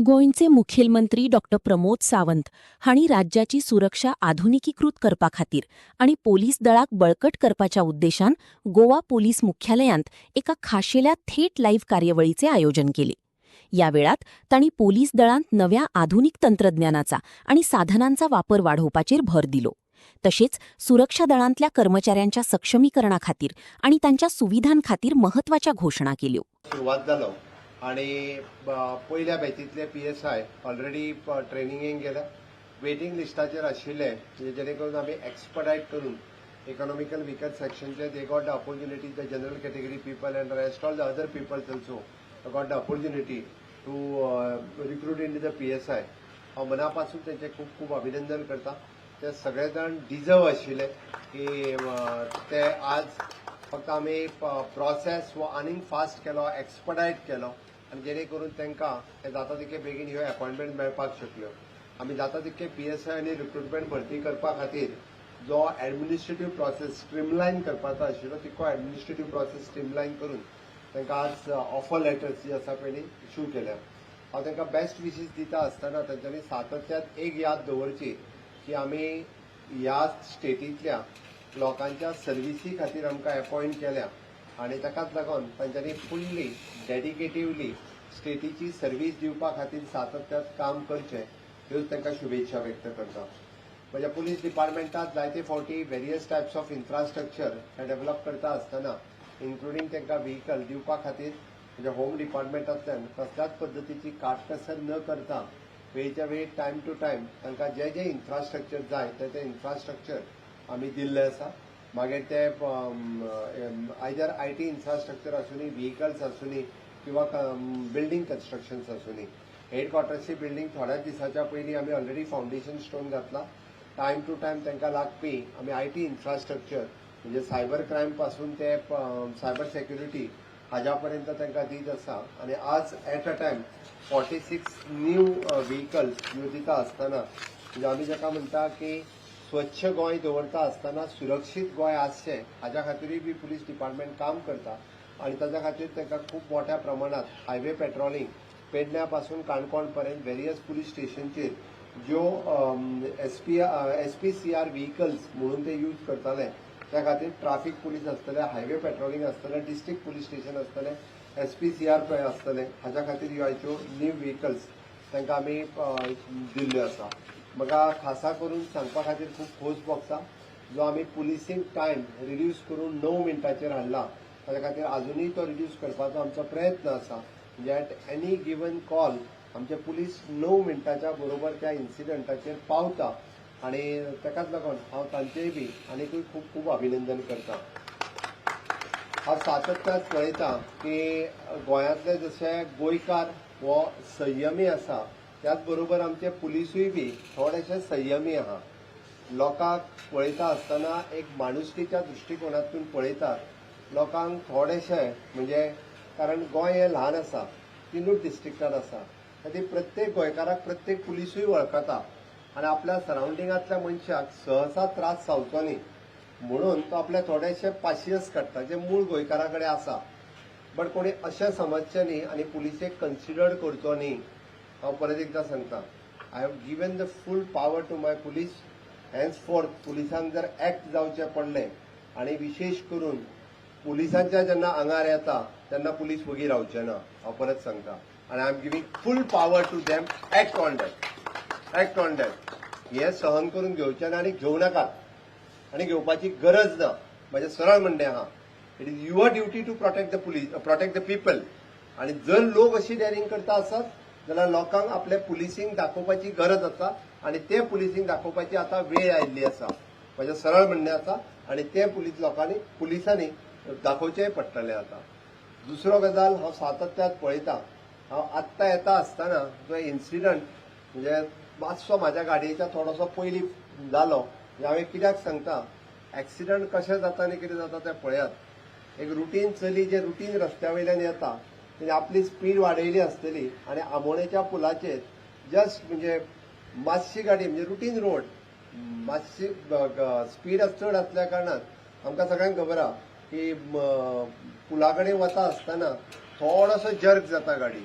गोंयचे मुखेलमंत्री डॉक्टर प्रमोद सावंत हांणी राज्याची सुरक्षा आधुनिकीकृत करपा खातीर आनी पोलीस दळाक बळकट करपाच्या उद्देशान गोवा पोलीस मुख्यालयांत एका खाशेल्या थेट लायव्ह कार्यावळीचे आयोजन केले. या वेळात तांणी पोलीस दळांत नव्या आधुनिक तंत्रज्ञानाचा आनी साधनांचा वापर वाढोवपाचेर भर दिलो. तशेंच सुरक्षा दळांतल्या कर्मचाऱ्यांच्या सक्षमीकरणा खातीर आनी तांच्या सुविधांखातीर म्हत्वाच्या घोषणा केल्यो. सुरवात जालो आणि पहिल्या बॅचीतले PSI ऑलरेडी ट्रेनिंगेक गेले. वेटिंग लिस्टाचेर आशिल्ले जेणे करून आमी एक्सपर्टायट करून इकॉनॉमिकल विकर सेक्शनचे they got the opportunity, the general category people and rest all the other peoples also got the opportunity to recruit in the PSI. हांव मनापासून तेंचे खूब खूब अभिनंदन करता. ते सगळे जाण डिजर्व आशिल्ले की ते आज फक्त आमी प्रोसेस वो आनीक फास्ट केलो, एक्सपर्टायट केलो आनी जेणे करून तांकां ते जाता तितके बेगीन ह्यो अपॉयंटमेंट मेळपाक शकल्यो. आमी जाता तितके PSI आनी रिक्रुटमेंट भरती करपा खातीर जो एडमिनिस्ट्रेटीव प्रोसेस स्ट्रीमलायन करपाचो आशिल्लो तितको एडमिनिस्ट्रेटीव प्रोसेस स्ट्रीमलायन करून तांकां आज ऑफर लेटर्स जी आसा पळय ती इशू केल्या. हांव तांकां बेस्ट विशीस दिता आसतना तांच्यांनी सातत्यान एक याद दवरची की आमी ह्या स्टेटींतल्या लोकांच्या सर्विसी खातीर आमकां अपॉयंट केल्या आनी ताकाच लागून तांच्यांनी फुल्ली डेडिकेटिवली स्टेटीची सर्वीस दिवपा खातीर सातत्यान काम करचें ह्योच तांकां शुभेच्छा व्यक्त करता. म्हज्या पुलीस डिपार्टमेंटांत जायते फावटी वेरियस टायप्स ऑफ इन्फ्रास्ट्रक्चर हे डेव्हलप करता आसतना इन्क्लुडींग तांकां व्हेहिकल दिवपा खातीर म्हणजे होम डिपार्टमेंटांतल्यान कसल्याच पद्दतीची काटकसर न करता वेळच्या वेळी टायम टू टायम तांकां जे जे इन्फ्रास्ट्रक्चर जाय ते इन्फ्रास्ट्रक्चर आमी दिल्ले आसा. मागीर ते आयदर IT इन्फ्रास्ट्रक्चर आसूनी, व्हेहिकल्स आसूनी किंवा बिल्डींग कन्स्ट्रक्शन्स आसूनी. हेडक्वॉर्टर्सची बिल्डींग थोड्याच दिसाच्या पयलीं आमी ऑलरेडी फावंडेशन स्टोन घातला. टायम टू टायम तांकां लागपी आमी IT इन्फ्रास्ट्रक्चर म्हणजे सायबर क्रायम पासून ते सायबर सेक्युरिटी हाज्या पर्यंत तांकां दीत आसा. आनी आज एट अ टायम 46 न्यू व्हेहिकल्स ह्यो दिता आसतना म्हणजे आमी जाका म्हणटा की स्वच्छ गोंय दवरता आसतना सुरक्षीत गोंय आसचें हाज्या खातीरूय बी पुलीस डिपार्टमेंट काम करता आनी ताज्या खातीर तांकां खूब मोठ्या प्रमाणात हायवे पेट्रोलिंग पेडण्या पासून काणकोण पर्यंत वेरियस पुलीस स्टेशनचेर ज्यो SPCR व्हेहिकल्स म्हणून ते यूज करताले त्या खातीर ट्राफीक पुलीस आसतले, हायवे पेट्रोलिंग आसतले, डिस्ट्रिक्ट पुलीस स्टेशन आसतले, SPCR आसतले. हाज्या खातीर ह्यो न्यू व्हेहिकल्स तांकां आमी दिल्ल्यो आसा. म्हाका खासा करून सांगपा खातीर खूब खोस भोगता जो आमी पुलिसींग टायम रिड्यूस करून 9 मिनटाचेर हाडला. ताज्या खातीर आजुनूय तो रिड्यूस करपाचो आमचो प्रयत्न आसा. म्हणजे एट एनी गिवन कॉल आमचे पुलीस 9 मिनटाच्या बरोबर त्या इन्सिडंटाचेर पावता आनी ताकाच लागून हांव तांचेय बी आनीकूय खूब खूब अभिनंदन करता. हांव सातत्यान पळयता की गोंयांतले जशे गोंयकार हो संयमी आसा त्याच बरोबर आमचे पुलिसूय बी थोडेशे संयमी आहा. लोकांक पळयता आसतना एक माणुसकीच्या दृश्टिकोनातून पळयतात. लोकांक थोडेशे म्हणजे कारण गोंय हें ल्हान आसा, 3 डिस्ट्रिक्टांत आसा. खातीर प्रत्येक गोंयकाराक प्रत्येक पुलिसूय वळखता आनी आपल्या सरावंडिंगांतल्या मनशाक सहसा त्रास जावचो न्ही म्हणून तो आपले थोडेशे पाशियस काडटा जे मूळ गोंयकारा कडेन आसा. बट कोणी अशें समजचें न्ही आनी पुलिसेक कन्सिडर करचो न्ही. हांव परत एकदां सांगता, I have given the full power to my police. Henceforth पुलिसांक जर एक्ट जावचें पडलें आनी विशेश करून पुलिसांच्या जेन्ना आंगार येता तेन्ना पुलीस वगी रावचे ना. हांव परत सांगता आनी I am giving full power to them. Act on that. हें सहन करून घेवचें ना आनी घेवं नाकात आनी घेवपाची गरज ना. म्हजें सरळ म्हणणें आहा, it is your duty to protect the people. आनी जर लोक अशी डेरिंग करता आसत जाल्यार लोकांक आपले पुलिसींग दाखोवपाची गरज आसा आनी ते पुलिसींग दाखोवपाची आतां वेळ आयिल्ली आसा. म्हजें सरळ म्हणणें आसा आनी ते पुलिसांनी दाखोवचेंय पडटलें आतां. दुसरो गजाल हांव सातत्यान पळयता. हांव आत्तां येता आसतना जो इन्सिडंट म्हणजे मातसो म्हाज्या गाडयेच्या थोडोसो पयलीं जालो. हांवें कित्याक सांगता, एक्सिडंट कशें जाता आनी कितें जाता तें पळयात. एक रुटीन चली जे रुटीन रस्त्या वयल्यान येता तेणी आपली स्पीड वाडयली आसतली आनी आमोणेच्या पुलाचेर जस्ट म्हणजे मातशी गाडी म्हणजे रुटीन रोड मातशी स्पीड चड आसल्या कारणान आमकां सगळ्यांक खबर आहा की पुला कडेन वता आसतना थोडोसो जर्क जाता गाडी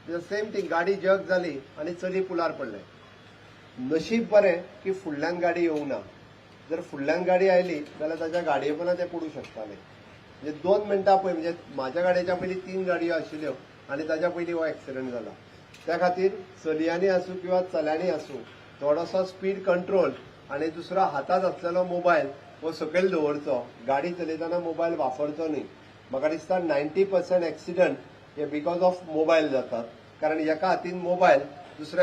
सेम थिंग गाडी जग जाली आणि चली पुलार पडले. नशीब बरें की फुडल्यान गाडी येवंक ना. जर फुडल्यान गाडी आयली जाल्यार ताच्या गाडये पोंदा ते पडूंक शकताले. म्हणजे 2 मिनटां पयलीं म्हणजे म्हाज्या गाडयेच्या पयलीं 3 गाडयो आशिल्ल्यो आनी ताच्या पयलीं हो एक्सिडंट जाला. त्या खातीर चलयांनी आसूं किंवा चल्यांनी आसूं थोडोसो स्पीड कंट्रोल आनी दुसरो हातांत आसलेलो मोबायल हो सकयल दवरचो. गाडी चलयतना मोबायल वापरचो न्ही. म्हाका दिसता 90% एक्सिडंट हे बिकॉज ऑफ मोबायल जातात. कारण एका हातीन मोबायल दुसऱ्या